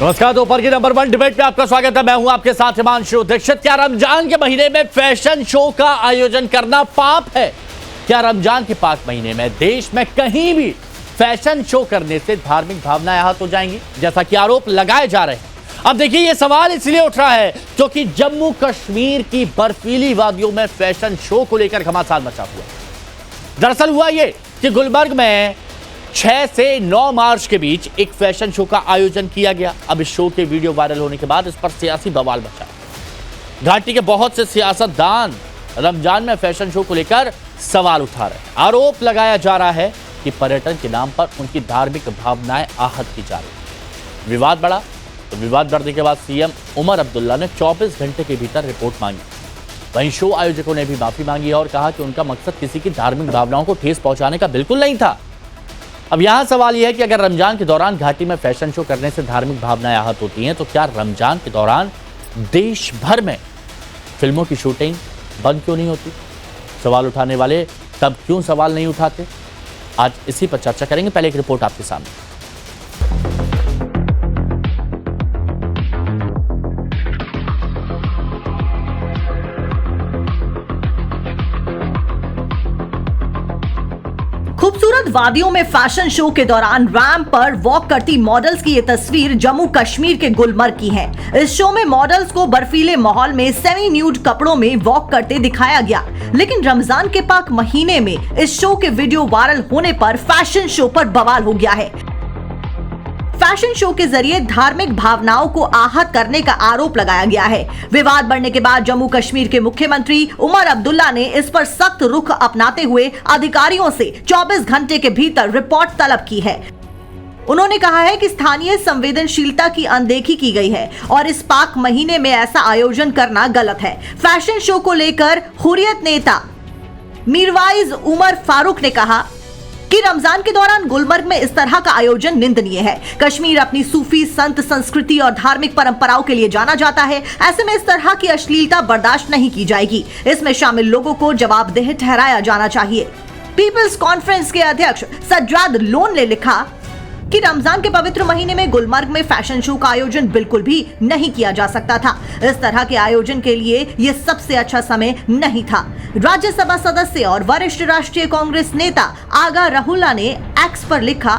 नमस्कार, दोपहर की नंबर 1 डिबेट में आपका स्वागत है। मैं हूं आपके साथ हिमांशु दीक्षित। क्या रमजान के महीने में फैशन शो का आयोजन करना पाप है? क्या रमजान के पाक महीने में देश में कहीं भी फैशन शो करने से धार्मिक भावनाएं आहत हो जाएंगी, जैसा कि आरोप लगाए जा रहे हैं? अब देखिए, यह सवाल इसलिए उठ रहा है क्योंकि जम्मू कश्मीर की बर्फीली वादियों में फैशन शो को लेकर घमासान मचा हुआ। दरअसल हुआ यह कि गुलबर्ग में 6 से 9 मार्च के बीच एक फैशन शो का आयोजन किया गया। अब इस शो के वीडियो वायरल होने के बाद इस पर सियासी बवाल मचा। घाटी के बहुत से सियासतदान रमजान में फैशन शो को लेकर सवाल उठा रहे हैं। आरोप लगाया जा रहा है कि पर्यटन के नाम पर उनकी धार्मिक भावनाएं आहत की जा रही। विवाद बढ़ा तो विवाद बढ़ने के बाद सीएम उमर अब्दुल्ला ने 24 घंटे के भीतर रिपोर्ट मांगी। वहीं शो आयोजकों ने भी माफी मांगी है और कहा कि उनका मकसद किसी की धार्मिक भावनाओं को ठेस पहुंचाने का बिल्कुल नहीं था। अब यहां सवाल यह है कि अगर रमजान के दौरान घाटी में फैशन शो करने से धार्मिक भावनाएं आहत होती हैं, तो क्या रमजान के दौरान देश भर में फिल्मों की शूटिंग बंद क्यों नहीं होती? सवाल उठाने वाले तब क्यों सवाल नहीं उठाते? आज इसी पर चर्चा करेंगे। पहले एक रिपोर्ट आपके सामने। खूबसूरत वादियों में फैशन शो के दौरान रैंप पर वॉक करती मॉडल्स की ये तस्वीर जम्मू कश्मीर के गुलमर्ग की है। इस शो में मॉडल्स को बर्फीले माहौल में सेमी न्यूड कपड़ों में वॉक करते दिखाया गया। लेकिन रमजान के पाक महीने में इस शो के वीडियो वायरल होने पर फैशन शो पर बवाल हो गया है। फैशन शो के जरिए धार्मिक भावनाओं को आहत करने का आरोप लगाया गया है। विवाद बढ़ने के बाद जम्मू कश्मीर के मुख्यमंत्री उमर अब्दुल्ला ने इस पर सख्त रुख अपनाते हुए अधिकारियों से 24 घंटे के भीतर रिपोर्ट तलब की है। उन्होंने कहा है कि स्थानीय संवेदनशीलता की अनदेखी की गई है और इस पाक महीने में ऐसा आयोजन करना गलत है। फैशन शो को लेकर हुर्रियत नेता मीरवाइज उमर फारूक ने कहा कि रमजान के दौरान गुलमर्ग में इस तरह का आयोजन निंदनीय है। कश्मीर अपनी सूफी संत संस्कृति और धार्मिक परंपराओं के लिए जाना जाता है। ऐसे में इस तरह की अश्लीलता बर्दाश्त नहीं की जाएगी। इसमें शामिल लोगों को जवाबदेह ठहराया जाना चाहिए। पीपल्स कॉन्फ्रेंस के अध्यक्ष सज्जाद लोन ने लिखा कि रमजान के पवित्र महीने में गुलमर्ग में फैशन शो का आयोजन बिल्कुल भी नहीं किया जा सकता था। इस तरह के आयोजन के लिए यह सबसे अच्छा समय नहीं था। राज्यसभा सदस्य और वरिष्ठ राष्ट्रीय कांग्रेस नेता आगा राहुल्ला ने एक्स पर लिखा,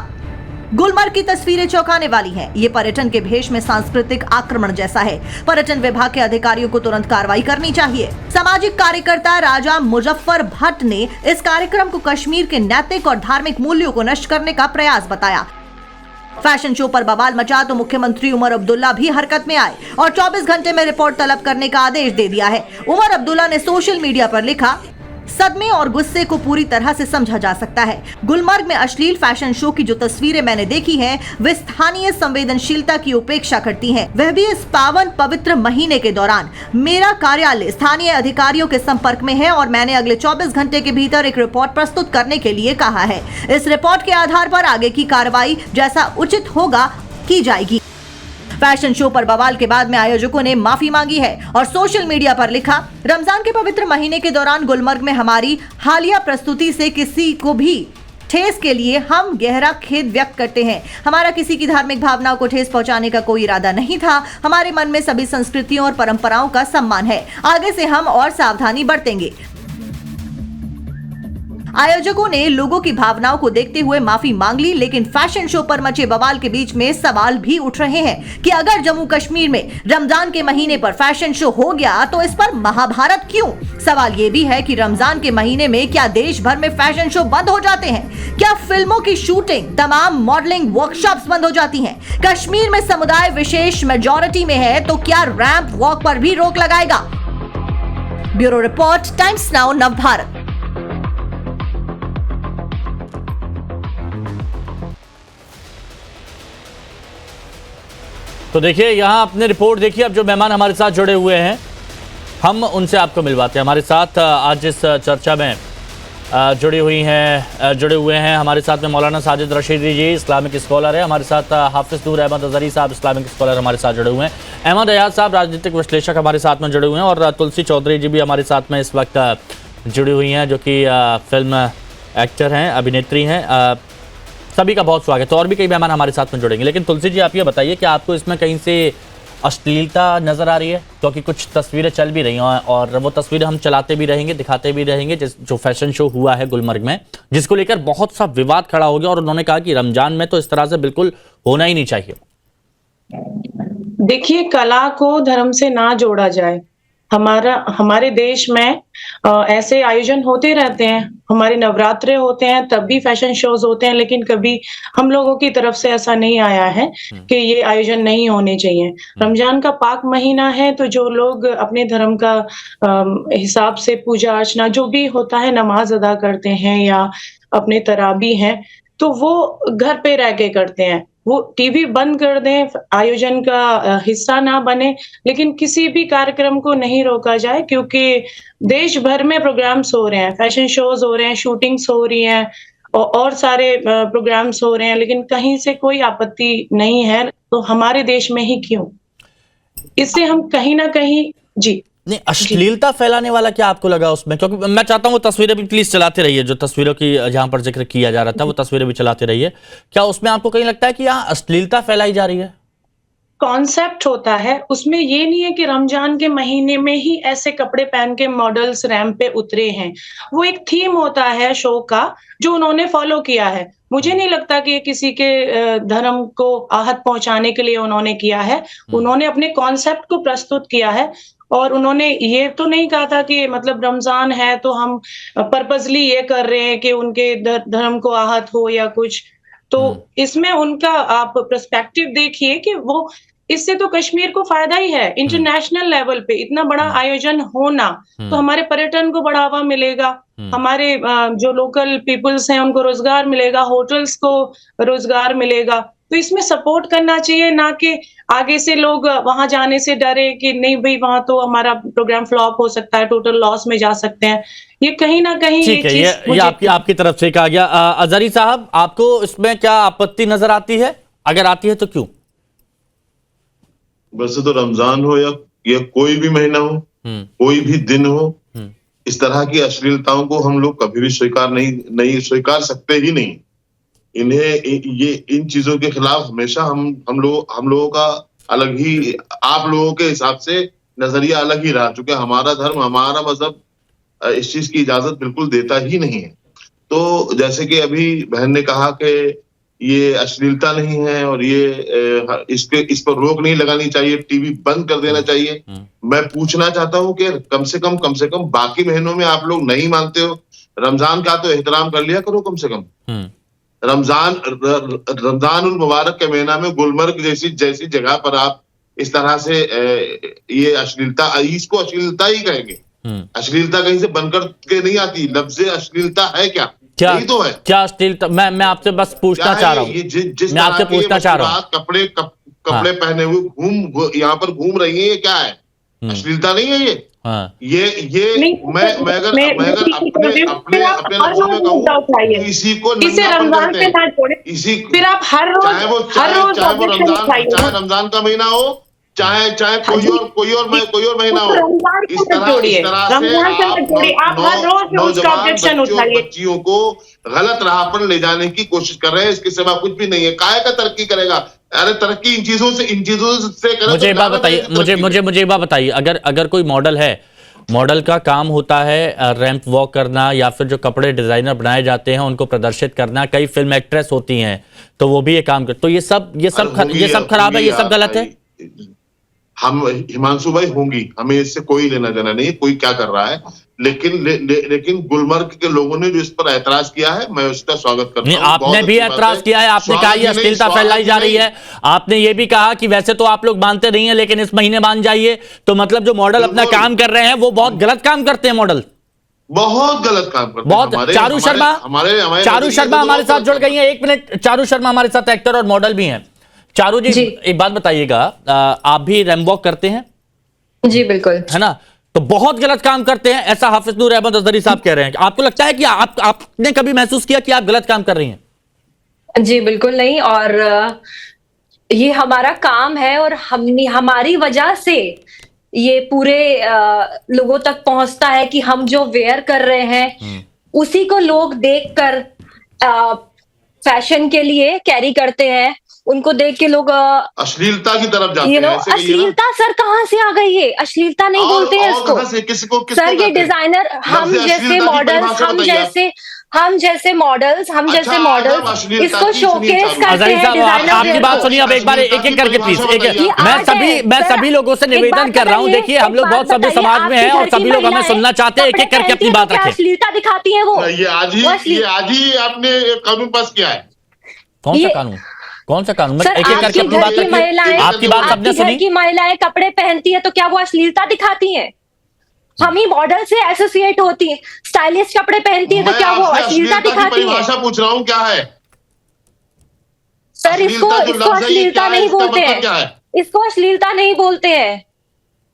गुलमर्ग की तस्वीरें चौंकाने वाली हैं। ये पर्यटन के भेष में सांस्कृतिक आक्रमण जैसा है। पर्यटन विभाग के अधिकारियों को तुरंत कार्रवाई करनी चाहिए। सामाजिक कार्यकर्ता राजा मुजफ्फर भट्ट ने इस कार्यक्रम को कश्मीर के नैतिक और धार्मिक मूल्यों को नष्ट करने का प्रयास बताया। फैशन शो पर बवाल मचा तो मुख्यमंत्री उमर अब्दुल्ला भी हरकत में आए और 24 घंटे में रिपोर्ट तलब करने का आदेश दे दिया है। उमर अब्दुल्ला ने सोशल मीडिया पर लिखा, सदमे और गुस्से को पूरी तरह से समझा जा सकता है। गुलमर्ग में अश्लील फैशन शो की जो तस्वीरें मैंने देखी हैं, वे स्थानीय संवेदनशीलता की उपेक्षा करती हैं, वह भी इस पावन पवित्र महीने के दौरान। मेरा कार्यालय स्थानीय अधिकारियों के संपर्क में है और मैंने अगले 24 घंटे के भीतर एक रिपोर्ट प्रस्तुत करने के लिए कहा है। इस रिपोर्ट के आधार पर आगे की कार्रवाई जैसा उचित होगा की जाएगी। फैशन शो पर बवाल के बाद में आयोजकों ने माफी मांगी है और सोशल मीडिया पर लिखा, रमजान के पवित्र महीने के दौरान गुलमर्ग में हमारी हालिया प्रस्तुति से किसी को भी ठेस के लिए हम गहरा खेद व्यक्त करते हैं। हमारा किसी की धार्मिक भावनाओं को ठेस पहुंचाने का कोई इरादा नहीं था। हमारे मन में सभी संस्कृतियों और परंपराओं का सम्मान है। आगे से हम और सावधानी बरतेंगे। आयोजकों ने लोगों की भावनाओं को देखते हुए माफी मांग ली, लेकिन फैशन शो पर मचे बवाल के बीच में सवाल भी उठ रहे हैं कि अगर जम्मू कश्मीर में रमजान के महीने पर फैशन शो हो गया तो इस पर महाभारत क्यों? सवाल ये भी है कि रमजान के महीने में क्या देश भर में फैशन शो बंद हो जाते हैं? क्या फिल्मों की शूटिंग, तमाम मॉडलिंग वर्कशॉप्स बंद हो जाती हैं? कश्मीर में समुदाय विशेष मेजॉरिटी में है तो क्या रैंप वॉक पर भी रोक लगाएगा? ब्यूरो रिपोर्ट, टाइम्स नाउ, नव भारत। तो देखिए, यहाँ आपने रिपोर्ट देखी। अब जो मेहमान हमारे साथ जुड़े हुए हैं, हम उनसे आपको मिलवाते हैं। हमारे साथ आज इस चर्चा में जुड़े हुए हैं हमारे साथ में मौलाना साजिद रशीदी जी, इस्लामिक स्कॉलर है। हमारे साथ हाफिज नूर अहमद अजहरी साहब, इस्लामिक स्कॉलर हमारे साथ जुड़े हुए हैं। अहमद अयाज साहब, राजनीतिक विश्लेषक हमारे साथ में जुड़े हुए हैं। और तुलसी चौधरी जी भी हमारे साथ में इस वक्त जुड़ी हुई हैं, जो कि फिल्म एक्टर हैं, अभिनेत्री हैं। सभी का बहुत स्वागत है। और भी कई मेहमान हमारे साथ में जुड़ेंगे, लेकिन तुलसी जी आप ये बताइए कि आपको इसमें कहीं से अश्लीलता नजर आ रही है? क्योंकि कुछ तस्वीरें चल भी रही हैं और वो तस्वीरें हम चलाते भी रहेंगे, दिखाते भी रहेंगे। जो फैशन शो हुआ है गुलमर्ग में, जिसको लेकर बहुत सा विवाद खड़ा हो गया और उन्होंने कहा कि रमजान में तो इस तरह से बिल्कुल होना ही नहीं चाहिए। देखिए, कला को धर्म से ना जोड़ा जाए। हमारे देश में ऐसे आयोजन होते रहते हैं। हमारे नवरात्रे होते हैं, तब भी फैशन शोज होते हैं, लेकिन कभी हम लोगों की तरफ से ऐसा नहीं आया है कि ये आयोजन नहीं होने चाहिए। रमजान का पाक महीना है, तो जो लोग अपने धर्म का हिसाब से पूजा अर्चना जो भी होता है, नमाज अदा करते हैं या अपने तराबी हैं, तो वो घर पे रह के करते हैं। वो टीवी बंद कर दें, आयोजन का हिस्सा ना बने, लेकिन किसी भी कार्यक्रम को नहीं रोका जाए, क्योंकि देश भर में प्रोग्राम्स हो रहे हैं, फैशन शोज हो रहे हैं, शूटिंग्स हो रही हैं और सारे प्रोग्राम्स हो रहे हैं, लेकिन कहीं से कोई आपत्ति नहीं है, तो हमारे देश में ही क्यों? इससे हम कहीं ना कहीं जी नहीं, अश्लीलता फैलाने वाला क्या आपको लगा उसमें? क्योंकि मैं चाहता हूं वो तस्वीरें भी प्लीज चलाते रहिए, जो तस्वीरों की जहां पर जिक्र किया जा रहा था वो तस्वीरें भी चलाते रहिए। क्या उसमें आपको कहीं लगता है कि यहाँ अश्लीलता फैलाई जा रही है? कॉन्सेप्ट होता है, उसमें ये नहीं है कि रमजान के महीने में ही ऐसे कपड़े पहन के मॉडल्स रैंप पे उतरे हैं। वो एक थीम होता है शो का, जो उन्होंने फॉलो किया है। मुझे नहीं लगता कि ये किसी के धर्म को आहत पहुंचाने के लिए उन्होंने किया है। उन्होंने अपने कॉन्सेप्ट को प्रस्तुत किया है और उन्होंने ये तो नहीं कहा था कि मतलब रमजान है तो हम पर्पसली ये कर रहे हैं कि उनके धर्म को आहत हो या कुछ। तो इसमें उनका आप पर्सपेक्टिव देखिए कि वो इससे तो कश्मीर को फायदा ही है। इंटरनेशनल लेवल पे इतना बड़ा आयोजन होना, तो हमारे पर्यटन को बढ़ावा मिलेगा, हमारे जो लोकल पीपल्स हैं उनको रोजगार मिलेगा, होटल्स को रोजगार मिलेगा। तो इसमें सपोर्ट करना चाहिए, ना कि आगे से लोग वहां जाने से डरे कि नहीं भाई वहां तो हमारा प्रोग्राम फ्लॉप हो सकता है, टोटल लॉस में जा सकते हैं। ये कहीं ना कहीं ठीक है, ये आपकी तरफ से कहा गया। अजहरी साहब, आपको इसमें क्या आपत्ति नजर आती है? अगर आती है तो क्यों? वैसे तो रमजान हो या कोई भी महीना हो, कोई भी दिन हो, इस तरह की अश्लीलताओं को हम लोग कभी भी नहीं स्वीकार सकते ही नहीं। इन चीजों के खिलाफ हमेशा हम लोगों का अलग ही, आप लोगों के हिसाब से नजरिया अलग ही रहा, चूंकि हमारा धर्म, हमारा मजहब इस चीज की इजाजत बिल्कुल देता ही नहीं है। तो जैसे कि अभी बहन ने कहा कि ये अश्लीलता नहीं है और ये इस पर रोक नहीं लगानी चाहिए, टीवी बंद कर देना चाहिए। मैं पूछना चाहता हूं कि कम से कम बाकी महीनों में आप लोग नहीं मानते हो, रमजान का तो एहतराम कर लिया करो कम से कम। रमजान उल मुबारक के महीना में गुलमर्ग जैसी जगह पर आप इस तरह से ये अश्लीलता, इसको अश्लीलता ही कहेंगे। अश्लीलता कहीं से बनकर के नहीं आती, लफ्ज़ अश्लीलता है क्या? यही तो है। क्या अश्लीलता? मैं आपसे बस पूछना चाह रहा हूँ, मैं आपसे पूछना चाह रहा हूँ, कपड़े पहने हुए यहाँ पर घूम रही है, ये क्या है? अश्लीलता नहीं है ये? मैं अगर अपने लफ्जों में कहूँ, इसी को नंगापन कहते हैं। इसी फिर आप हर रोज चाहे रमजान का महीना हो, चाहे कोई और महीना हो, इस तरह से आप नौजवान बच्चियों को गलत राह पर ले जाने की कोशिश कर रहे हैं। इसके सिवा कुछ भी नहीं है। काहे का तरक्की करेगा? अरे तरक्की इन चीजों से करे। मुझे एक बात बताइए, मुझे एक बात बताइए, अगर कोई मॉडल है, मॉडल का काम होता है रैंप वॉक करना या फिर जो कपड़े डिजाइनर बनाए जाते हैं उनको प्रदर्शित करना, कई फिल्म एक्ट्रेस होती हैं तो वो भी ये काम करते, तो ये सब खराब है, ये सब गलत है। हम हिमांशु भाई होंगी, हमें इससे कोई लेना देना नहीं, कोई क्या कर रहा है, लेकिन गुलमर्ग के लोगों ने जो इस पर ऐतराज किया है, मैं उसका स्वागत करता हूं। आपने भी ऐतराज किया है, आपने कहा ये अश्लीलता फैलाई जा रही है। आपने ये भी कहा कि वैसे तो आप लोग मानते नहीं है, लेकिन इस महीने मान जाइए। तो मतलब जो मॉडल अपना काम कर रहे हैं वो बहुत गलत काम करते हैं, मॉडल बहुत गलत काम करते हैं। बहुत। चारू शर्मा हमारे साथ जुड़ गई है। 1 मिनट, चारू शर्मा हमारे साथ एक्टर और मॉडल भी हैं। चारू जी, एक बात बताइएगा, आप भी रैंप वॉक करते हैं? जी बिल्कुल, है ना? तो बहुत गलत काम करते हैं, ऐसा हाफिज नूर अहमद अजहरी साहब कह रहे हैं। आपको लगता है कि आपने कभी महसूस किया कि आप गलत काम कर रही हैं? जी बिल्कुल नहीं, और ये हमारा काम है और हमारी वजह से ये पूरे लोगों तक पहुंचता है कि हम जो वेयर कर रहे हैं उसी को लोग देखकर फैशन के लिए कैरी करते हैं, उनको देख के लोग अश्लीलता की तरफ जाते हैं, ऐसे कहिए ना। अश्लीलता सर कहाँ से आ गई है? अश्लीलता नहीं बोलते हैं इसको। कहाँ से, किसको सर ये कहते हैं? डिजाइनर, हम लफ्ज़ जैसे अश्लीलता की मॉडल्स, परिभाषा हम बताइए आप। जैसे अच्छा, मॉडल्स अश्लीलता इसको की सुनिए शोकेस चारों। करते अजहरी हैं साहब, डिजाइनर आपकी वेयर बात को। सुनिए अब एक बार एक एक करके प्लीज। एक ये मैं आर्ट है। सभी लोगों से एक निवेदन बात कर रहा हूँ, बताइए, देखिए हम एक लोग बात बहुत सभ्य बताइए, समाज में आपके हैं और घर की सभी लोग हमें महिलाएं सुनना चाहते हैं, एक कपड़े एक करके पहनती अपनी हैं बात तो क्या रखें। अश्लीलता दिखाती है वो? ये आज ही आपने कानून पास किया है। कौन सा ये- कानून? कौन सा कानून? सर एक एक करके आपके अपनी घर बात की रखिए। महिलाएं, आपकी बात सबने आपके घर सुनी। की महिलाएं कपड़े पहनती है तो क्या वो अश्लीलता दिखाती हैं? हम ही मॉडल से एसोसिएट होती हैं, स्टाइलिश कपड़े पहनती है तो मैं क्या वो आपसे अश्लीलता अश्लीलता की दिखाती है? परिभाषा पूछ रहा हूँ, क्या है सर इसको अश्लीलता? जो लफ्ज़ है ये अश्लीलता क्या है, नहीं इसका बोलते मतलब क्या हैं, है? इसको अश्लीलता नहीं बोलते हैं।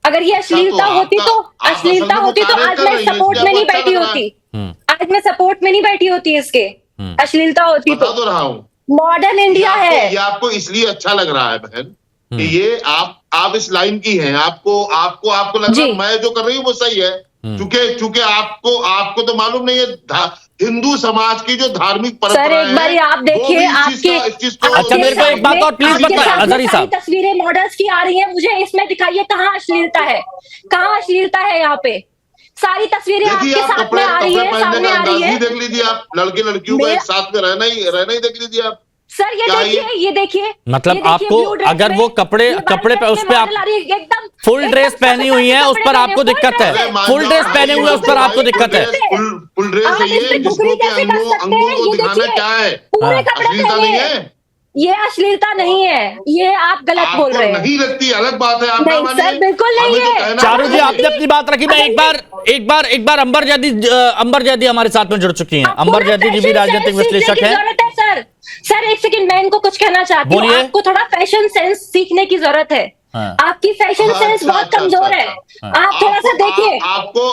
अगर ये अश्लीलता होती तो आप असल में वो आज कार्य कर मैं रही हैं, सपोर्ट इसलिए में नहीं आपको अच्छा बैठी लग रहा है। होती, आज मैं सपोर्ट में नहीं बैठी होती इसके। अश्लीलता होती बता तो तो रहा हूँ, मॉडर्न इंडिया है। ये आपको इसलिए अच्छा लग रहा है बहन कि ये आप इस लाइन की हैं, आपको लग रहा है जी। मैं जो कर रही हूँ वो सही है, चूंकि आपको तो मालूम नहीं है हिंदू समाज की जो धार्मिक सर परंपरा एक बार आप देखिए, इस चीज को अच्छा, मेरे को एक बात और प्लीज आपके बताएं, सामने अजहरी सारी साहब। तस्वीरें मॉडल्स की आ रही हैं, मुझे इसमें दिखाइए कहाँ अश्लीलता है, कहाँ अश्लीलता है? यहाँ पे सारी तस्वीरें देखिए, आपके आप साथ में आ रही है, पहनने सामने का आ रही अंदाज ही है। देख लीजिए आप, लड़के लड़कियों को एक साथ में रहना ही देख लीजिए आप। सर ये क्या देखिए, ये देखिए, मतलब ये देखिए, आपको blue dress अगर में, वो कपड़े ये पे उस पे आप मॉडल आ रही है, एकदम फुल ड्रेस पहनी हुई है, उस पर आपको दिक्कत है? अरे मान फुल जाओ ड्रेस भाई, पहने हुए उस पर आपको दिक्कत है? फुल ड्रेस आप है इस पे ये, टुकड़ी जिसको के कैसे कर सकते अंगों हैं? को ये दिखाना देखिए, क्या है? पूरे कपड़े अश्लीलता पहने नहीं हैं। है? ये अश्लीलता नहीं है, ये आप गलत बोल आपको रहे हैं। नहीं लगती, अलग बात है, आप ना नहीं मानिए। सर, बिल्कुल नहीं हमें तो है। कहना चारू जी, है। आपने अपनी बात रखी। मैं एक बार अंबर जैदी हमारे साथ में जुड़ चुकी हैं। अंबर जैदी जी भी राजनीतिक विश्लेषक हैं। सर एक सेकंड, मैं इनको कुछ कहना चाहती हूँ। बोलिए। आपको थोड़ा फैशन सेंस सीखने की जरूरत है। हाँ। आपकी फैशन सेंस बहुत कमजोर है। आप थोड़ा सा देखिए। आपको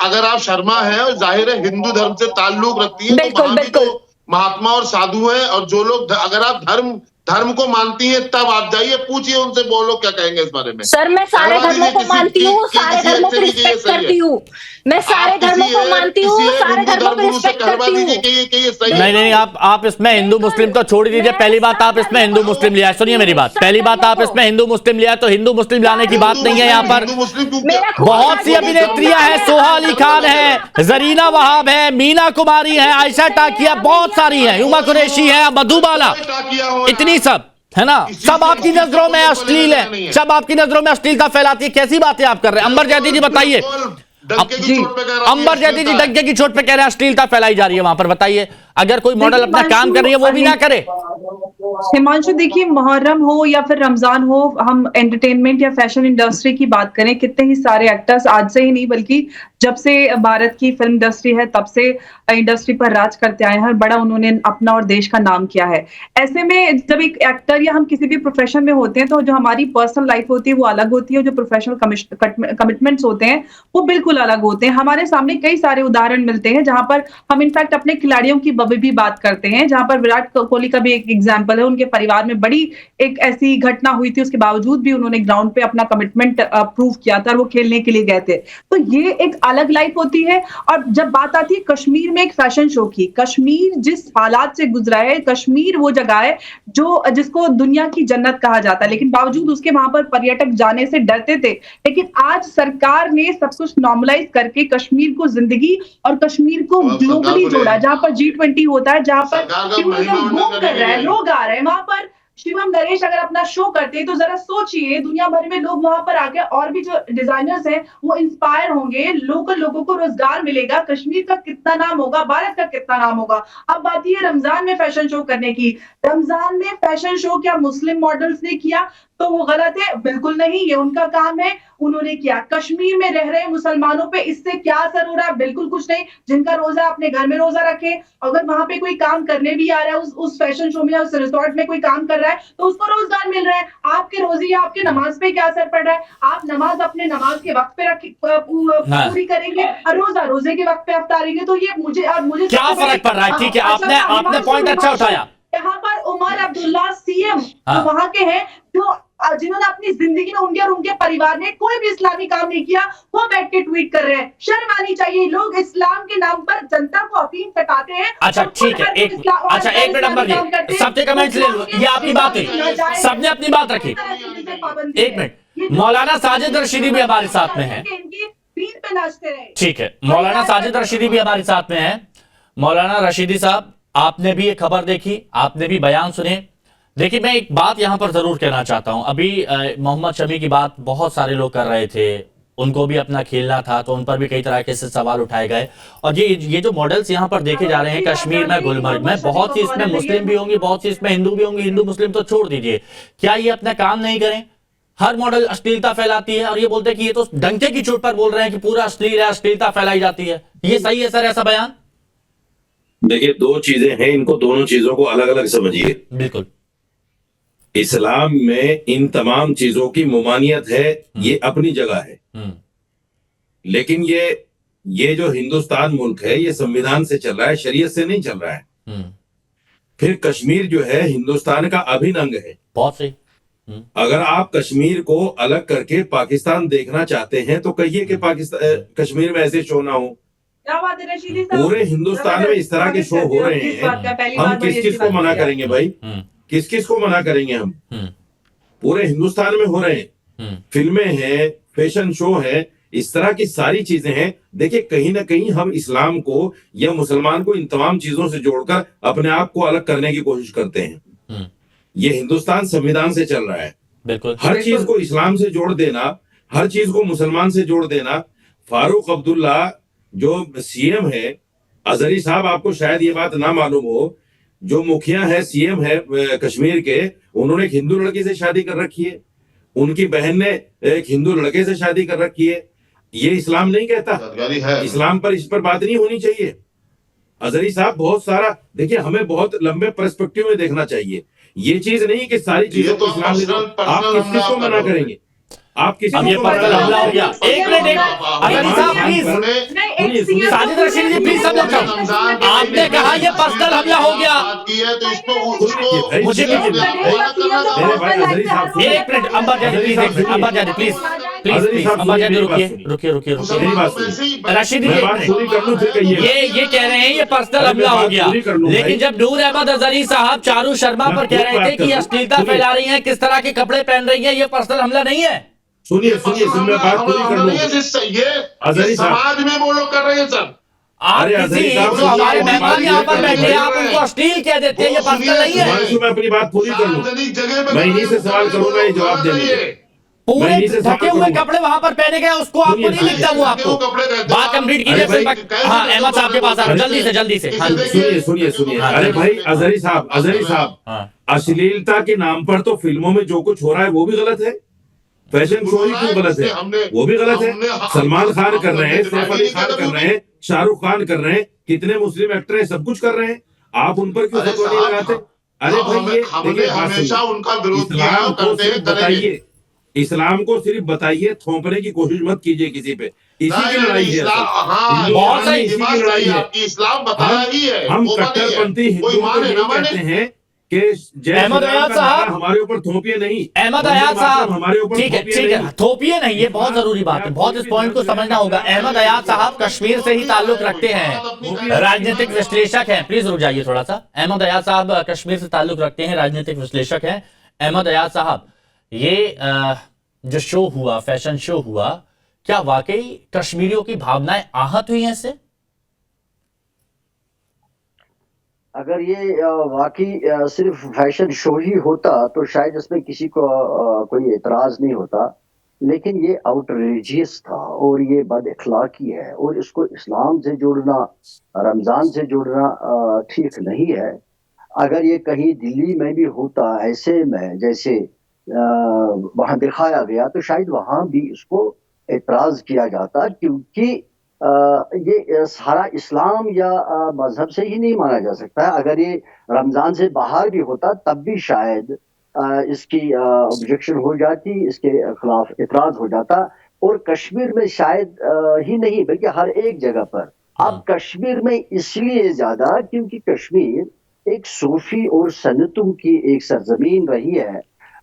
अगर आप शर्मा हैं और जाहिर है हिंदू धर्म से ताल्लुक रखती हैं, तो बिल्कुल, वहां भी बिल्कुल। तो महात्मा और साधु हैं, और जो लोग अगर आप धर्म को मानती हैं तब आप जाइए, पूछिए उनसे, बोलो क्या कहेंगे इस बारे में। सर मैं सारे धर्मों को मानती हूँ, सारे धर्मों को रिस्पेक्ट करती हूँ, मैं सारे धर्मों को मानती हूँ, सारे धर्मों को रिस्पेक्ट करती हूँ। नहीं, आप इसमें हिंदू मुस्लिम तो छोड़ ही दीजिए। पहली बात, आप इसमें हिंदू मुस्लिम लिया है। सुनिए मेरी बात, पहली बात, आप इसमें हिंदू मुस्लिम लिया है, तो हिंदू मुस्लिम लाने की बात नहीं है यहाँ पर। बहुत सी अभिनेत्रियां हैं, सोहा अली खान है, जरीना वहाब है, मीना कुमारी है, आयशा टाकिया, बहुत सारी हैं, हुमा कुरैशी है, मधुबाला, इतनी सब है ना। सब आपकी नजरों में अश्लील है, सब आपकी नजरों में अश्लीलता फैलाती है। कैसी बातें आप कर रहे हैं? अंबर जैदी जी बताइए। अंबर जैदी जी डंके की चोट पे कह रहे हैं अश्लीलता फैलाई जा रही है वहां पर। बताइए, अगर कोई मॉडल अपना काम कर रही है वो भी ना करे। हिमांशु देखिए, मुहर्रम हो या फिर रमजान हो, हम एंटरटेनमेंट या फैशन इंडस्ट्री की बात करें, कितने ही सारे एक्टर्स आज से ही नहीं बल्कि जब से भारत की फिल्म इंडस्ट्री है तब से इंडस्ट्री पर राज करते आए हैं, बड़ा उन्होंने अपना और देश का नाम किया है। ऐसे में जब एक एक्टर या हम किसी भी प्रोफेशन में होते हैं तो जो हमारी पर्सनल लाइफ होती है वो अलग होती है, जो प्रोफेशनल कमिटमेंट्स होते हैं वो बिल्कुल अलग होते हैं। हमारे सामने कई सारे उदाहरण मिलते हैं जहां पर हम इनफैक्ट अपने खिलाड़ियों की भी बात करते हैं, जहां पर विराट कोहली का भी एक एग्जांपल है। उनके परिवार में बड़ी एक ऐसी घटना हुई थी, उसके बावजूद भी उन्होंने ग्राउंड पे अपना कमिटमेंट प्रूव किया था और वो खेलने के लिए गए थे। तो ये एक अलग लाइफ होती है। और जब बात आती है कश्मीर में एक फैशन शो की, कश्मीर जिस हालात से गुजरा है, कश्मीर वो जगह है जो जिसको दुनिया की जन्नत कहा जाता है, लेकिन बावजूद उसके वहां पर पर्यटक जाने से डरते थे। लेकिन आज सरकार ने सब कुछ नॉर्मलाइज करके कश्मीर को जिंदगी और कश्मीर को ग्लोबली जोड़ा, जहां पर G20 होता है, जहां पर टूरिज्म बूम कर रहा है, लोग आ रहे हैं वहां पर। शिवम नरेश अगर अपना शो करते हैं तो जरा सोचिए, दुनिया भर में लोग वहां पर आके और भी जो डिजाइनर्स हैं वो इंस्पायर होंगे, लोकल लोगों को रोजगार मिलेगा, कश्मीर का कितना नाम होगा, भारत का कितना नाम होगा। अब बात ये रमजान में फैशन शो करने की, रमजान में फैशन शो क्या मुस्लिम मॉडल्स ने किया तो वो गलत है? बिल्कुल नहीं, ये उनका काम है, उन्होंने किया। कश्मीर में रह रहे मुसलमानों पे इससे क्या असर हो रहा है? बिल्कुल कुछ नहीं। जिनका रोजा अपने घर में रोजा रखे, अगर वहां पे कोई काम करने भी आ रहा है, उस फैशन शो में या उस रिसोर्ट में कोई काम कर रहा है तो उसको रोजगार मिल रहा है। आपके रोजी या आपके नमाज पे क्या असर पड़ रहा है? आप नमाज अपने नमाज के वक्त पे पूरी करेंगे, रोजा रोजे के वक्त पे अफ्तारेंगे, तो ये मुझे क्या फर्क पड़ रहा है? ठीक है, आपने पॉइंट अच्छा उठाया। यहाँ पर उमर अब्दुल्ला CM वहां के हैं जो जिन्होंने अपनी जिंदगी में उनके और उनके परिवार ने कोई भी इस्लामी काम नहीं किया, वो बैठ के ट्वीट कर रहे हैं। शर्म आनी चाहिए। लोग इस्लाम के नाम पर जनता को अफीम सटाते हैं। अच्छा ठीक है, एक मिनट अंबर जी, सबके कमेंट्स ले लो, ये आपकी बात है, सबने अपनी बात रखी। एक मिनट, मौलाना साजिद रशीदी भी हमारे साथ में है। ठीक है, मौलाना साजिद रशीदी भी हमारे साथ में है। मौलाना रशीदी साहब, आपने भी ये खबर देखी, आपने भी बयान सुने। देखिए, मैं एक बात यहां पर जरूर कहना चाहता हूं। अभी मोहम्मद शमी की बात बहुत सारे लोग कर रहे थे, उनको भी अपना खेलना था, तो उन पर भी कई तरह के सवाल उठाए गए। और ये जो मॉडल्स यहां पर देखे जा रहे हैं कश्मीर में, गुलमर्ग में, बहुत सी इसमें मुस्लिम भी होंगी, बहुत सी इसमें हिंदू भी होंगी। हिंदू मुस्लिम तो छोड़ दीजिए, क्या ये अपना काम नहीं करें? हर मॉडल अश्लीलता फैलाती है और ये बोलते हैं कि ये तो डंके की चोट पर बोल रहे हैं कि पूरा अश्लील है, अश्लीलता फैलाई जाती है। ये सही है सर, ऐसा बयान? देखिए, दो चीजें हैं, इनको दोनों चीजों को अलग अलग समझिए। बिल्कुल, इस्लाम में इन तमाम चीजों की मुमानियत है, ये अपनी जगह है। लेकिन ये जो हिंदुस्तान मुल्क है, ये संविधान से चल रहा है, शरीयत से नहीं चल रहा है। फिर कश्मीर जो है हिंदुस्तान का अभिन्न अंग है। बहुत सही। अगर आप कश्मीर को अलग करके पाकिस्तान देखना चाहते हैं तो कहिए कि पाकिस्तान कश्मीर में ऐसे शो ना हो। पूरे हिंदुस्तान में इस तरह के शो हो रहे हैं, हम किस किस को मना करेंगे भाई? किस किस को मना करेंगे हम? पूरे हिंदुस्तान में हो रहे हैं, फिल्में हैं, फैशन शो है, इस तरह की सारी चीजें हैं। देखिए, कहीं ना कहीं हम इस्लाम को या मुसलमान को इन तमाम चीजों से जोड़कर अपने आप को अलग करने की कोशिश करते हैं। ये हिंदुस्तान संविधान से चल रहा है। बिल्कुल, हर चीज को इस्लाम से जोड़ देना, हर चीज को मुसलमान से जोड़ देना। फारूक अब्दुल्ला जो सीएम है, अजहरी साहब, आपको शायद ये बात ना मालूम हो, जो मुखिया है, सीएम है कश्मीर के, उन्होंने एक हिंदू लड़की से शादी कर रखी है, उनकी बहन ने एक हिंदू लड़के से शादी कर रखी है। ये इस्लाम नहीं कहता। इस्लाम पर इस पर बात नहीं होनी चाहिए। अजहरी साहब, बहुत सारा देखिए, हमें बहुत लंबे पर्सपेक्टिव में देखना चाहिए। ये चीज नहीं कि सारी चीजों को इस्लाम ले लो। आप किस किस को मना करेंगे? आप किसी अब ये को पर्सनल हमला हो गया। एक मिनट, अजहरी साहब प्लीज, साजिद रशीदी जी प्लीज समझ जाओ। आपने कहा ये पर्सनल हमला हो गया। मुझे एक मिनट, अंबर जानी प्लीज, अंबर जानी प्लीज, प्लीज अंबर जानी, रुकिए। रशीदी ये कह रहे हैं ये पर्सनल हमला हो गया, लेकिन जब नूर अहमद अजहरी साहब चारू शर्मा पर कह रहे थे कि अश्लीलता फैला रही है, किस तरह के कपड़े पहन रही है, ये पर्सनल हमला नहीं है? सुनिए, मैं बात पूरी कर लूं। ये समाज में वो लोग कर रहे हैं सर। आप किसी जो हमारे मेहमान यहाँ पर बैठे हैं, आप उनको अश्लील कह देते हैं, ये पर्सनल नहीं है। मैं अपनी बात पूरी कर लूं। मैं इन्हीं से सवाल करूंगा, ये जवाब देंगे। पूरे ढके हुए कपड़े वहां पर पहने गए, उसको आपको नहीं लिखता वो आपको? बात कंप्लीट कीजिए। हाँ, अहमद साहब के पास आ रहा हूं, जल्दी से। सुनिए। अरे भाई, अजहरी साहब, अश्लीलता के नाम पर तो फिल्मों में जो कुछ हो रहा है वो भी गलत है। फैशन शो ही क्यों गलत है? वो भी गलत है। सलमान खान कर रहे हैं, सैफ अली खान कर रहे हैं, शाहरुख खान कर रहे हैं, कितने मुस्लिम एक्टर हैं, सब कुछ कर रहे हैं। आप उन पर क्यों फतवा नहीं लगाते? अरे भाई, ये हमेशा उनका विरोध किया इस्लाम को करते सिर्फ बताइए, इस्लाम को सिर्फ बताइए, थोपने की कोशिश मत कीजिए किसी पे। इसी की लड़ाई है। बहुत सही, इसी की लड़ाई है। इस्लाम बताया ही है। हम कट्टरपंथी हिंदुओं को यही कहते हैं कि अहमद अयाज साहब, हमारे ऊपर थोपिए नहीं। अहमद अयाज साहब, हमारे ऊपर ठीक है, थोपिए नहीं, ये बहुत जरूरी बात है, बहुत इस पॉइंट को समझना होगा। अहमद अयाज साहब कश्मीर से ही ताल्लुक रखते हैं, राजनीतिक विश्लेषक हैं। प्लीज रुक जाइए थोड़ा सा। अहमद अयाज साहब कश्मीर से ताल्लुक रखते हैं, राजनीतिक विश्लेषक हैं। अहमद अयाज साहब, ये जो शो हुआ, फैशन शो हुआ, क्या वाकई कश्मीरियों की भावनाएं आहत हुई हैं इससे? अगर ये वाकई सिर्फ फैशन शो ही होता तो शायद इसमें किसी को कोई एतराज नहीं होता, लेकिन ये आउटरेजियस था और ये बद इखलाकी है, और इसको इस्लाम से जोड़ना, रमज़ान से जोड़ना ठीक नहीं है। अगर ये कहीं दिल्ली में भी होता ऐसे में जैसे वहाँ दिखाया गया, तो शायद वहाँ भी इसको एतराज़ किया जाता, क्योंकि ये सारा इस्लाम या मजहब से ही नहीं माना जा सकता है। अगर ये रमज़ान से बाहर भी होता तब भी शायद इसकी ऑब्जेक्शन हो जाती, इसके खिलाफ एतराज़ हो जाता, और कश्मीर में शायद ही नहीं बल्कि हर एक जगह पर। अब कश्मीर में इसलिए ज़्यादा क्योंकि कश्मीर एक सूफी और सन्नतों की एक सरजमीन रही है,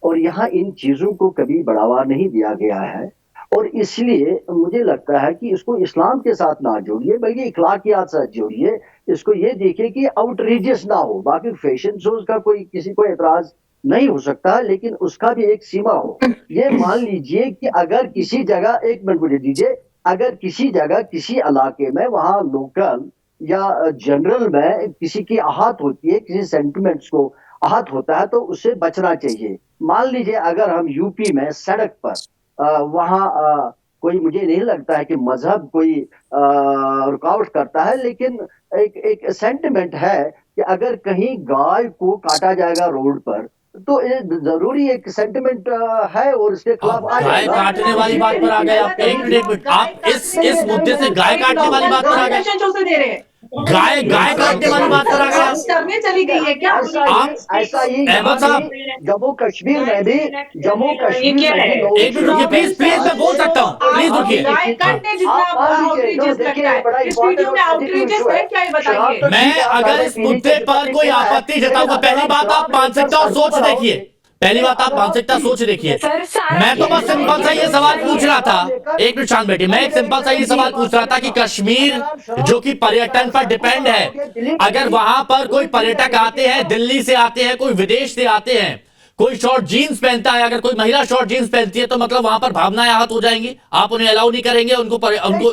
और यहाँ इन चीजों को कभी बढ़ावा नहीं दिया गया है। और इसलिए मुझे लगता है कि इसको इस्लाम के साथ ना जोड़िए, बल्कि इखलाकियात साथ जोड़िए। इसको ये देखिए कि आउटरीजियस ना हो। बाकी फैशन शोज का कोई किसी को एतराज नहीं हो सकता, लेकिन उसका भी एक सीमा हो। ये मान लीजिए कि अगर किसी जगह, एक मिनट मुझे दीजिए, अगर किसी जगह किसी इलाके में वहाँ लोकल या जनरल में किसी की आहत होती है, किसी सेंटिमेंट्स को आहत होता है, तो उससे बचना चाहिए। मान लीजिए अगर हम यूपी में सड़क पर वहाँ कोई, मुझे नहीं लगता है कि मजहब कोई रुकावट करता है, लेकिन एक सेंटिमेंट है कि अगर कहीं गाय को काटा जाएगा रोड पर, तो ये जरूरी एक सेंटिमेंट है और इसके खिलाफ गाय काटने वाली बात पर आ गए आप। एक मिनट, आप इस मुद्दे से गाय काटने वाली बात पर आ गए। दे रहे हैं गाय काटने वाली बात पर आ गए आप। करने चली गई है क्या? ऐसा ही अहमद साहब, जम्मू कश्मीर में भी एक मिनट रुकिए प्लीज, मैं बोल सकता हूँ, प्लीज रुकिए। मैं अगर इस मुद्दे पर कोई आपत्ति जताऊंगा, पहली बात आप मानसिकता और सोच देखिए, पहली बात आप मानसिकता सोच देखिए। मैं तो बस सिंपल सा ये सवाल पूछ रहा था, एक मिनट शांत बैठिए, मैं एक सिंपल सा ये सवाल पूछ रहा था कि कश्मीर जो कि पर्यटन पर डिपेंड है, अगर वहां पर कोई पर्यटक आते हैं, दिल्ली से आते हैं, कोई विदेश से आते हैं, कोई शॉर्ट जीन्स पहनता है, अगर कोई महिला शॉर्ट जीन्स पहनती है, तो मतलब वहां पर भावनाएं आहत हो जाएंगी, आप उन्हें अलाउ नहीं करेंगे, उनको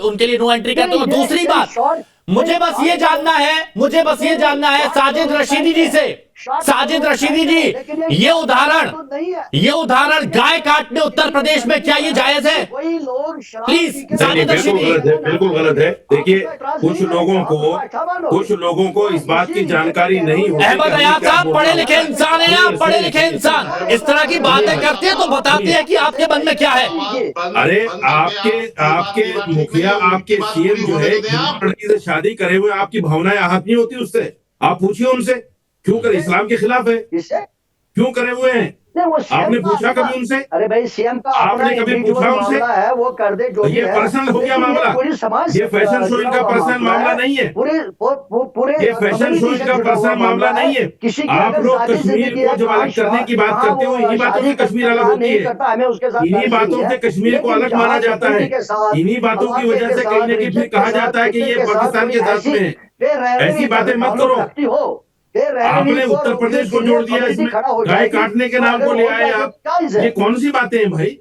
उनके लिए नो एंट्री करते हो। दूसरी बात, मुझे बस ये जानना है साजिद रशीदी जी से, साजिद रशीदी जी, ये उदाहरण गाय काटने उत्तर प्रदेश में, क्या ये जायज है? प्लीज साजिद रशीदी। बिल्कुल गलत है। देखिए, कुछ लोगों को इस बात की जानकारी नहीं होती। अहमद अयाज साहब पढ़े लिखे इंसान हैं, आप पढ़े लिखे इंसान, इस तरह की बातें करते हैं तो बताते हैं कि आपके मन में क्या है। अरे आपके मुखिया, आपके सीएम जो है, लड़की से शादी करे हुए, आपकी भावनाएं आहत नहीं होती उससे? आप पूछिए उनसे, क्यों करे? इस्लाम के खिलाफ है, क्यों करे हुए हैं? आपने पूछा कभी उनसे? अरे भाई, सीएम का आपने कभी पूछा उनसे? है, वो कर दे जो ये पर्सनल हो गया मामला, ये फैशन शो इनका पर्सनल मामला नहीं है, ये फैशन शो इनका पर्सनल मामला नहीं है। आप लोग कश्मीर को जब अलग करने की बात करते हो, इन्हीं बातों से कश्मीर अलग होती है, इन्हीं बातों से कश्मीर को अलग माना जाता है, इन्हीं बातों की वजह से कहीं न कहीं फिर कहा जाता है कि ये पाकिस्तान के साथ में है। ऐसी बातें मत करो। आपने उत्तर प्रदेश को जोड़ दिया इसमें, गाय काटने के नाम को ले आए आप। ये कौन सी बातें हैं भाई?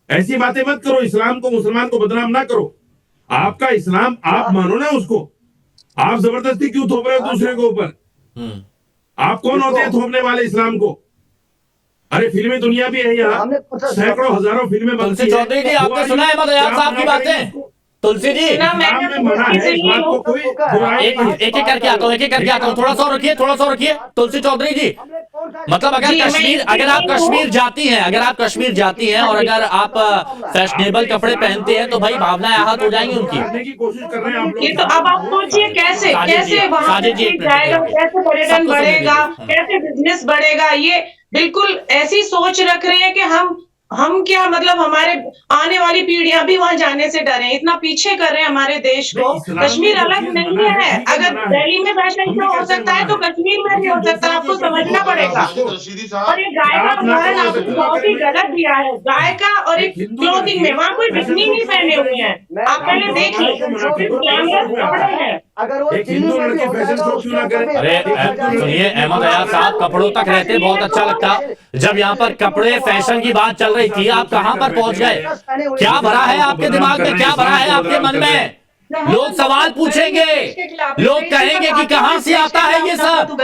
ऐसी बातें मत करो। इस्लाम को, मुसलमान को बदनाम ना करो। आपका इस्लाम आप मानो ना उसको, आप जबरदस्ती क्यों थोप रहे हो दूसरे के ऊपर? आप कौन होते हैं थोपने वाले इस्लाम को? अरे फिल्मी दुनिया भी है यहाँ, सैकड़ों हजारों फिल्में बनती है। चौधरी जी, आपने सुना है अहमद अयाज साहब की बातें? तुलसी जी, एक एक करके आता हूँ, थोड़ा सा रखिए, तुलसी चौधरी जी, मतलब अगर आप कश्मीर जाती हैं और अगर आप फैशनेबल कपड़े पहनते हैं, तो भाई भावनाएं आहत हो जाएंगी उनकी। की कोशिश कर रहे हैं आप लोग। ये तो अब आप सोचिए कैसे वहां जाएगा, कैसे पर्यटन बढ़ेगा, कैसे बिजनेस बढ़ेगा। ये बिल्कुल ऐसी सोच रख रहे हैं कि हम क्या, मतलब हमारे आने वाली पीढ़ियां भी वहां जाने से डरे, इतना पीछे कर रहे हैं हमारे देश को। कश्मीर अलग नहीं है। अगर दिल्ली में फैशन शो हो सकता है तो कश्मीर में भी हो सकता है, आपको समझना पड़ेगा। और ये गाय का उदाहरण आपने बहुत ही गलत दिया है। गाय का और एक क्लोथिंग में, वहाँ कोई बिकनी नहीं पहने हुए हैं, आप पहले देख लीजिए। एक हिंदू लड़के फैशन शो क्यों ना करें? अरे सुनिए अहमद अयाज साहब, कपड़ों तक रहते बहुत अच्छा लगता। जब यहाँ पर कपड़े फैशन की बात चल रही थी, आप कहाँ पर पहुंच गए? क्या भरा है आपके दिमाग में, क्या भरा है आपके मन में? लोग सवाल पूछेंगे, लोग कहेंगे कि कहां से आता है ये सब,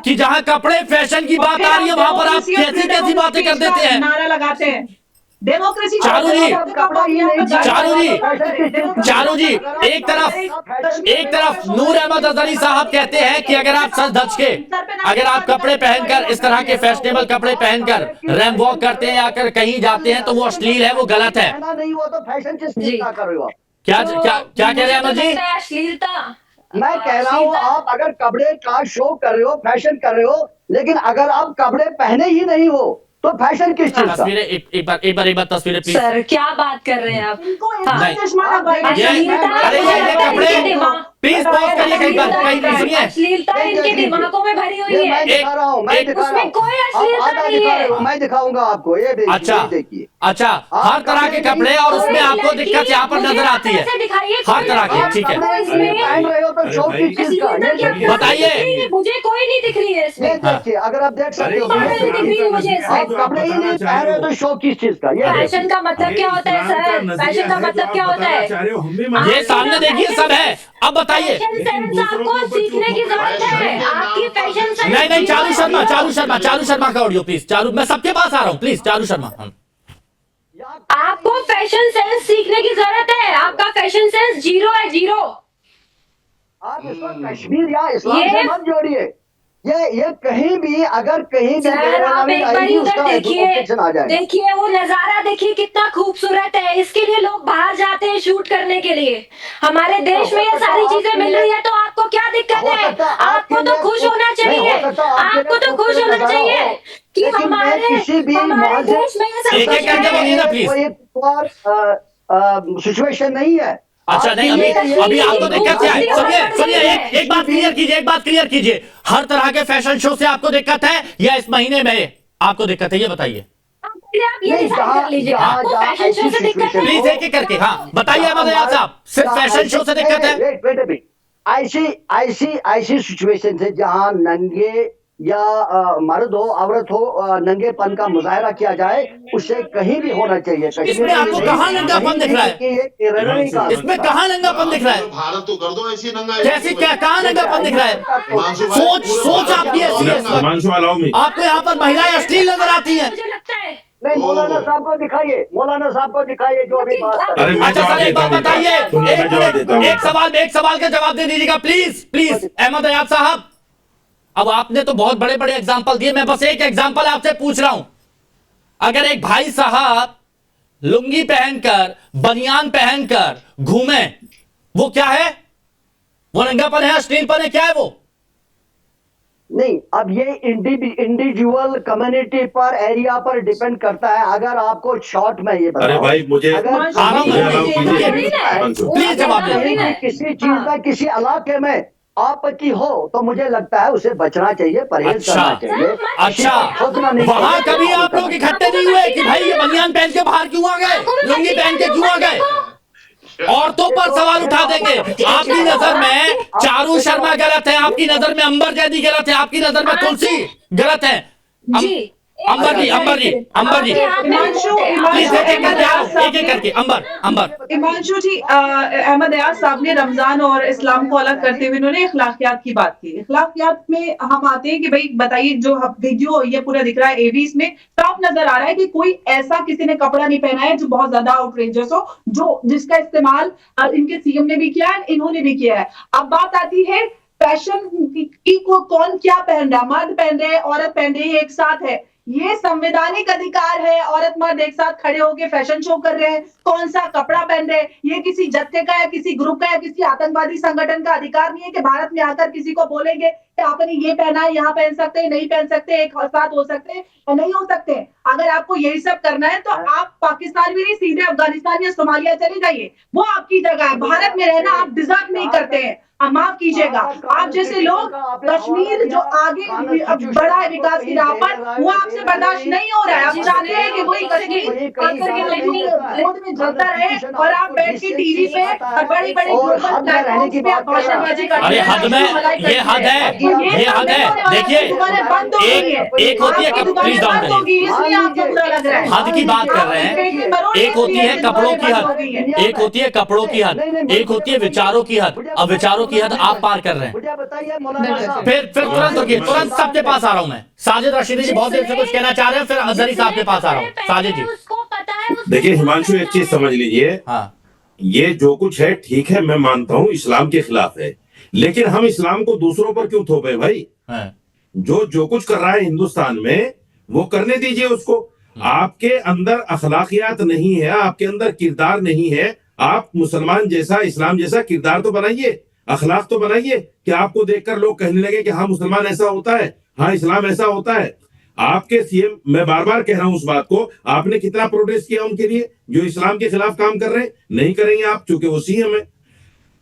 कि जहां कपड़े फैशन की बात आ रही है वहां पर आप कैसी कैसी बातें कर देते हैं। नारा लगाते हैं डेमोक्रेसी। चारू जी, एक तरफ नूर अहमद अजहरी साहब कहते हैं कि अगर आप सज धज के, अगर आप कपड़े पहनकर, इस तरह के फैशनेबल कपड़े पहनकर रैंप वॉक करते हैं या अगर कहीं जाते हैं, तो वो अश्लील है, वो गलत है। क्या कह रहे हैं अहमद जी? अश्लीलता, मैं कह रहा हूँ, आप अगर कपड़े का शो कर रहे हो, फैशन कर रहे हो, लेकिन अगर आप कपड़े पहने ही नहीं हो, तो फैशन किस चीज का? तस्वीरें एक बार तस्वीरें प्लीज। सर क्या बात कर रहे हैं आप? हाँ। नहीं। चश्मा लगाया। अरे ये कपड़े प्लीज पॉज करिए, कहीं सुनिए। अश्लीलता इनके दिमागों में भरी हुई ये मैं है। दिखा रहा हूँ, मैं दिखा रहा उसमें हूँ। कोई आप अश्लीलता आधा नहीं दिखा है। रहे हो, मैं दिखाऊंगा आपको। ये देखिए, अच्छा ये देखिए। अच्छा, हर तरह के कपड़े और उसमें आपको दिक्कत यहाँ पर नजर आती है, हर तरह की। ठीक है, कपड़े पहन रहे हो तो शौक किस चीज का? ये देखिए, बताइए। मुझे कोई नहीं दिख रही है ये इसमें। देखिए, अगर आप देख सकते हो, अरे, ये दिख रही है मुझे इसमें। आप कपड़े ही नहीं पहन रहे हो तो शौक किस चीज का? ये देखिए। फैशन का मतलब क्या होता है सर? फैशन का मतलब क्या होता है? ये सामने देखिए सब है, अब बताइए। फैशन सेंस आपको सीखने की जरूरत है। आपकी फैशन सेंस नहीं, चारू शर्मा का ऑडियो प्लीज। चारू, मैं सबके पास आ रहा हूँ, प्लीज चारू शर्मा। आपको फैशन सेंस सीखने की जरूरत है। आपका फैशन सेंस जीरो है, जीरो। आप इसको कश्मीर या इस्लाम से मत जोड़िए। ये कहीं भी, अगर कहीं भी सर आप एक बार आएगी, उधर उसका ऑब्जेक्शन आ जाएगा। देखिए वो नजारा देखिए कितना खूबसूरत है। इसके लिए लोग बाहर जाते हैं शूट करने के लिए। हमारे देश में ये सारी चीजें मिल रही है तो आपको क्या दिक्कत है? आपको तो खुश होना चाहिए। आपको तो खुश होना चाहिए कि हमारे देश में ये सारी एक एक करके बोलिए ना प्लीज। सिचुएशन नहीं है। अच्छा नहीं, अभी आपको दिक्कत क्या है? सुनिए, एक बात क्लियर कीजिए। हर तरह के फैशन शो से आपको दिक्कत है या इस महीने में आपको दिक्कत है, ये बताइए आप ये डिसाइड कर लीजिए। आपको फैशन शो से दिक्कत है? प्लीज, एक करके। हाँ बताइए अहमद याद साहब, सिर्फ फैशन शो से दिक्कत है? ऐसी सिचुएशन है जहां नंगे या मर्द हो औरत हो, नंगेपन का मुजाहरा किया जाए, उससे कहीं भी होना चाहिए। इसमें आपको कहाँ नंगापन दिख रहा है? इसमें कहाँ नंगापन दिख रहा है? भारत तो कर दो ऐसी नंगा। कैसी, क्या, कहाँ नंगापन दिख रहा है? सोच आपकी ऐसी है। आपको यहाँ पर महिलाएं अश्लील नजर आती हैं। मुझे लगता है नहीं, मौलाना साहब को दिखाइए, जो अभी बात कर रहे हैं। अच्छा सर, एक बात बताइए, एक सवाल का जवाब दे दीजिएगा प्लीज अहमद याद साहब। अब आपने तो बहुत बड़े बड़े एग्जाम्पल दिए, मैं बस एक एग्जाम्पल आपसे पूछ रहा हूं। अगर एक भाई साहब लुंगी पहनकर, बनियान पहनकर घूमे, वो क्या है? वो नंगापन है, अश्लीलपन है, क्या है वो? नहीं, अब ये इंडिविजुअल कम्युनिटी पर, एरिया पर डिपेंड करता है। अगर आपको शॉर्ट में ये बताओ, अरे भाई मुझे प्लीज जवाब दीजिए। किसी चीज का किसी इलाके में आपत्ति हो तो मुझे लगता है उसे बचना चाहिए, परहेज करना चाहिए। अच्छा, वहां कभी आप लोग इकट्ठे नहीं हुए कि भाई ये बनियान पहन के बाहर क्यों आ गए, लुंगी पहन के क्यों आ गए? औरतों पर सवाल उठा देंगे। आपकी नजर में चारू शर्मा गलत है, आपकी नजर में अंबर जैदी गलत है, आपकी नजर में तुलसी गलत है। अंबर जी प्लीज एक एक करके। अंबर। हिमांशु जी, अहमद याद साहब ने रमजान और इस्लाम को अलग करते हुए इन्होंने इखलाकियात की बात की। इखलाकियात में हम आते हैं कि भाई बताइए, जो वीडियो ये पूरा दिख रहा है एवीज में, साफ नजर आ रहा है कि कोई ऐसा किसी ने कपड़ा नहीं पहना है जो बहुत ज्यादा आउटरेजियस हो, जिसका इस्तेमाल इनके सीएम ने भी किया है, इन्होंने भी किया है। अब बात आती है फैशन की को कौन क्या पहन रहा है, मर्द पहन रहे हैं, औरत पहन रही है, एक साथ है। ये संवैधानिक अधिकार है, औरत मर्द एक साथ खड़े होकर फैशन शो कर रहे हैं, कौन सा कपड़ा पहन रहे हैं। ये किसी जत्थे का या किसी ग्रुप का या किसी आतंकवादी संगठन का अधिकार नहीं है कि भारत में आकर किसी को बोलेंगे कि आपने ये पहना है, यहाँ पहन सकते हैं, नहीं पहन सकते, एक साथ हो सकते हैं या नहीं हो सकते। अगर आपको यही सब करना है तो आप पाकिस्तान भी नहीं, सीधे अफगानिस्तान या सोमालिया चले जाइए, वो आपकी जगह है। भारत में रहना आप डिजर्व नहीं करते हैं। माफ कीजिएगा, आप जैसे लोग, कश्मीर जो आगे बढ़ा है विकास की राह पर, वो आपसे बर्दाश्त नहीं हो रहा है। आप चाहते हैं कि वही कश्मीर गोद में जलता रहे और आप बैठ के टीवी पे और बड़ी बड़ी ग्लोबल प्लेटफॉर्म्स पे आप भाषणबाजी करते अरे हैं। हद में, ये हद है। देखिए, एक होती है, प्लीज डाउन करिए, इसलिए आपको बुरा लग रहा है। हद की बात कर रहे हैं। एक होती है कपड़ों की हद, एक होती है कपड़ों की हद, एक होती है विचारों की हद। अब विचारों की हद आप पार कर रहे हैं। मुझे बताइए मौलाना साहब। फिर तुरंत सबके पास आ रहा हूं मैं। साजिद रशीदी जी बहुत देर से कुछ कहना चाह रहे हैं, फिर अजहरी साहब के पास आ रहा हूं। साजिद जी। देखिए हिमांशु, एक चीज समझ लीजिए, हाँ, ये जो कुछ है ठीक है, मैं मानता हूँ इस्लाम के खिलाफ है, लेकिन हम इस्लाम को दूसरों पर क्यों थोपे भाई? जो कुछ कर रहा है हिंदुस्तान में वो करने दीजिए उसको। आपके अंदर अखलाकियात नहीं है, आपके अंदर किरदार नहीं है। आप मुसलमान जैसा, इस्लाम जैसा किरदार तो बनाइए, अखलाक तो बनाइए कि आपको देखकर लोग कहने लगे कि हाँ मुसलमान ऐसा होता है, हाँ इस्लाम ऐसा होता है। आपके सीएम, मैं बार बार कह रहा हूं उस बात को, आपने कितना प्रोटेस्ट किया उनके लिए जो इस्लाम के खिलाफ काम कर रहे हैं? नहीं करेंगे आप, चूंकि वो सीएम है।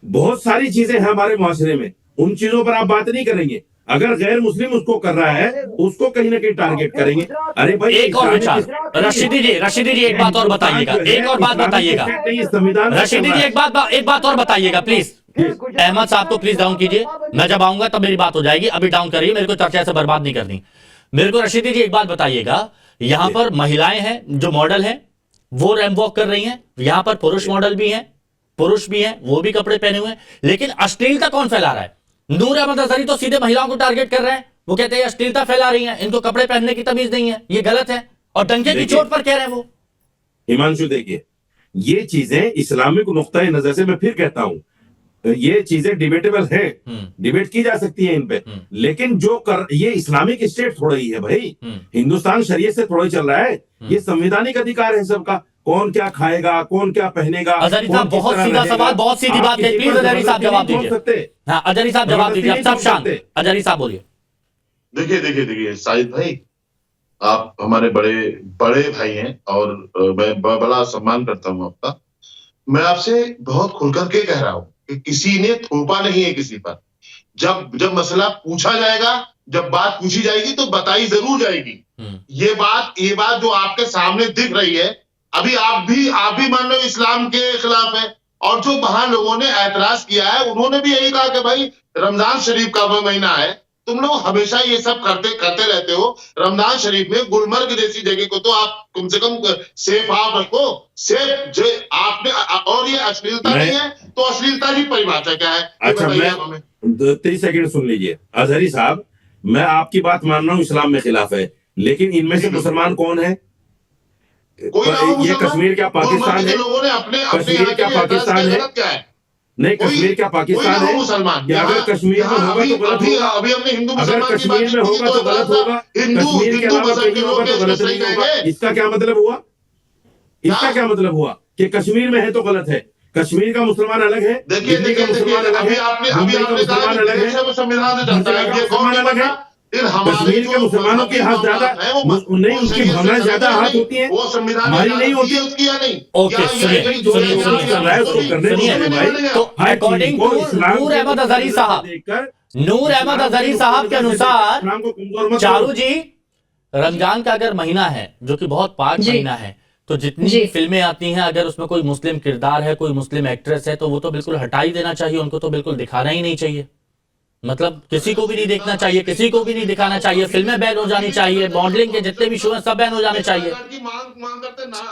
बहुत सारी चीजें हैं हमारे मुआशरे में, उन चीजों पर आप बात नहीं करेंगे। अगर गैर मुस्लिम उसको कर रहा है, उसको कहीं ना कहीं टारगेट करेंगे। अरे भाई, एक और विचार, रशीदी जी एक बात और बताइएगा, एक और बात बताइएगा, संविधान रशीदी जी एक बात और बताइएगा प्लीज। अहमद साहब को प्लीज डाउन कीजिए, मैं जब आऊंगा तब मेरी बात हो जाएगी, अभी डाउन करिए, मेरे को चर्चा से बर्बाद नहीं करनी। मेरे को रशीदी जी एक बात बताइएगा, यहाँ पर महिलाएं हैं जो मॉडल हैं, वो रैंप वॉक कर रही हैं, यहाँ पर पुरुष मॉडल भी हैं, पुरुष भी हैं, वो भी कपड़े पहने हुए हैं, लेकिन अश्लीलता कौन फैला रहा है? नूर अहमद अजहरी तो सीधे महिलाओं को टारगेट कर रहे हैं, वो कहते हैं अश्लीलता फैला रही हैं, इनको कपड़े पहनने की तमीज नहीं है, ये गलत है, और डंके की चोट पर कह रहे हैं वो। हिमांशु देखिए, ये चीजें इस्लामिक नुक्ता नजर से, मैं फिर कहता हूं, ये चीजें डिबेटेबल है, डिबेट की जा सकती है इन पे, लेकिन ये इस्लामिक स्टेट थोड़ा ही है भाई, हिंदुस्तान शरीयत से थोड़ा ही चल रहा है, ये संवैधानिक अधिकार है सबका, कौन क्या खाएगा, कौन क्या पहनेगा। अजहरी साहब बहुत सीधा सवाल, बहुत सीधी बात है, प्लीज अजहरी साहब जवाब दीजिए। हाँ अजहरी साहब जवाब दीजिए, सब शांत, अजहरी साहब बोलिए। देखिए शाहिद भाई, आप हमारे बड़े भाई हैं और मैं बड़ा सम्मान करता हूं आपका। मैं आपसे बहुत खुल करके कह रहा हूं कि किसी ने थोपा नहीं है किसी पर। जब मसला पूछा जाएगा, जब बात पूछी जाएगी तो बताई जरूर जाएगी। ये बात जो आपके सामने दिख रही है, अभी आप भी मान लो इस्लाम के खिलाफ है, और जो वहां लोगों ने ऐतराज किया है उन्होंने भी यही कहा कि भाई रमजान शरीफ का वो महीना है, तुम लोग हमेशा ये सब करते रहते हो। रमजान शरीफ में गुलमर्ग जैसी जगह को तो आप कम से कम सेफ आप रखो, आपने, और ये अश्लीलता नहीं है तो अश्लीलता की परिभाषा क्या है? अच्छा, मैं 30 सेकंड सुन लीजिए। अजहरी साहब, मैं आपकी बात मान रहा हूँ इस्लाम में खिलाफ है, लेकिन इनमें से मुसलमान कौन है? ये कश्मीर क्या पाकिस्तान है? कश्मीर क्या पाकिस्तान है? नहीं, कश्मीर क्या पाकिस्तान है? मुसलमान अगर कश्मीर में होगा तो गलत होगा, अभी हमने हिंदू अगर कश्मीर में होगा तो गलत होगा, कश्मीर के अलावा कहीं होगा तो गलत नहीं होगा। इसका क्या मतलब हुआ? इसका क्या मतलब हुआ कि कश्मीर में है तो गलत है? कश्मीर का मुसलमान अलग है, दिल्ली का मुसलमान अलग है, मुंबई का मुसलमान अलग है, संविधान अलग है। कश्मीर के मुसलमानों की हाथ ज्यादा नहीं, उनकी भावनाएं ज्यादा हाथ होती हैं, हमारी नहीं होती। ओके, तो अकॉर्डिंग टू नूर अहमद अजहरी साहब के अनुसार, चारू जी, रमजान का अगर महीना है जो कि बहुत पाक महीना है, तो जितनी फिल्में आती हैं अगर उसमें कोई मुस्लिम किरदार है, कोई मुस्लिम एक्ट्रेस है, तो वो तो बिल्कुल हटा ही देना चाहिए, उनको तो बिल्कुल दिखाना ही नहीं चाहिए। मतलब किसी को भी नहीं देखना चाहिए, किसी को भी नहीं दिखाना चाहिए, फिल्में बैन हो जानी चाहिए, मॉडलिंग के जितने भी शो हैं सब बैन हो जाने चाहिए।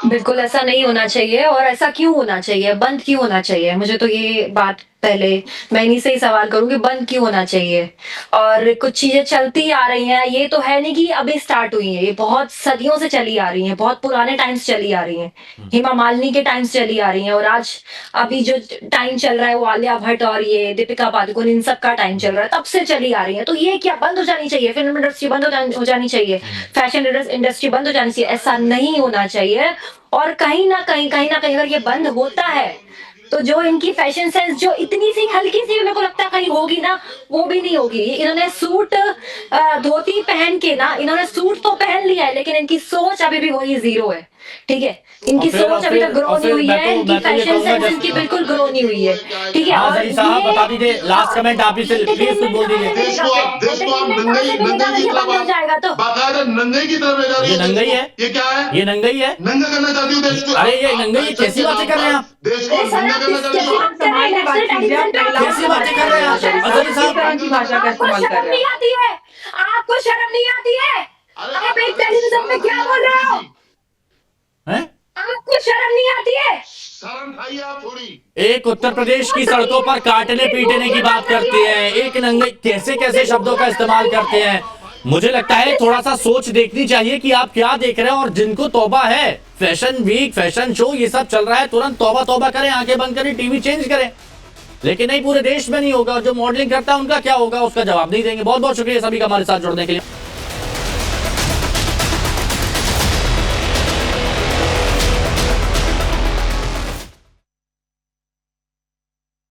बिल्कुल ऐसा नहीं होना चाहिए। और ऐसा क्यों होना चाहिए, बंद क्यों होना चाहिए? मुझे तो ये बात, पहले मैं इन्हीं से ही सवाल करूंगी, बंद क्यों होना चाहिए? और कुछ चीजें चलती आ रही हैं, ये तो है नहीं कि अभी स्टार्ट हुई है, ये बहुत सदियों से चली आ रही हैं, बहुत पुराने टाइम्स चली आ रही हैं, हेमा मालिनी के टाइम्स चली आ रही हैं, और आज अभी जो टाइम चल रहा है वो आलिया भट्ट और ये दीपिका पादुकोण, इन सब का टाइम चल रहा है, तब से चली आ रही है। तो ये क्या बंद हो जानी चाहिए? फिल्म इंडस्ट्री बंद हो जानी चाहिए, फैशन इंडस्ट्री बंद हो जानी चाहिए? ऐसा नहीं होना चाहिए। और कहीं ना कहीं अगर ये बंद होता है तो जो इनकी फैशन सेंस जो इतनी सी हल्की सी मेरे को लगता है कहीं होगी ना, वो भी नहीं होगी। इन्होंने सूट धोती पहन के ना, इन्होंने सूट तो पहन लिया है, लेकिन इनकी सोच अभी भी वही जीरो है। ठीक है, इनकी सोच अभी तक ग्रो नहीं हुई है, इनकी फैशन सेंस इनकी बिल्कुल ग्रो नहीं हुई है। ठीक है, और साहब बता दीजिए, लास्ट कमेंट आप इसे प्लीज कुछ बोल दीजिए। देश को आप नंगे की तरफ हो जाएगा तो बाकायदा नंगे की तरफ ले जा रही ये नंगई है, ये क्या है? ये नंगई है, नंगा करना चाहती हूँ देश को। अरे ये नंगई, कैसी बातें कर रहे हैं आप? देश को नंगा करना चाहती हूँ। कैसी बातें कर रहे हैं आप अजहरी साहब? की भाषा का इस्तेमाल कर रहे हैं। आपको शर्म नहीं आती है? आप एक टेलीविजन में क्या बोल रहे हो? हैं? आपको शर्म नहीं आती है? शर्म खाइए आप थोड़ी। एक उत्तर प्रदेश की सड़कों पर काटने पीटने की बात करते हैं, एक नंगे, कैसे कैसे शब्दों का इस्तेमाल करते हैं। मुझे लगता है थोड़ा सा सोच देखनी चाहिए कि आप क्या देख रहे हैं। और जिनको तौबा है, फैशन वीक, फैशन शो, ये सब चल रहा है, तुरंत तौबा करें, आंखें बंद करें, टीवी चेंज करें। लेकिन नहीं, पूरे देश में नहीं होगा, और जो मॉडलिंग करता है उनका क्या होगा, उसका जवाब नहीं देंगे। बहुत बहुत शुक्रिया सभी का हमारे साथ जुड़ने के लिए।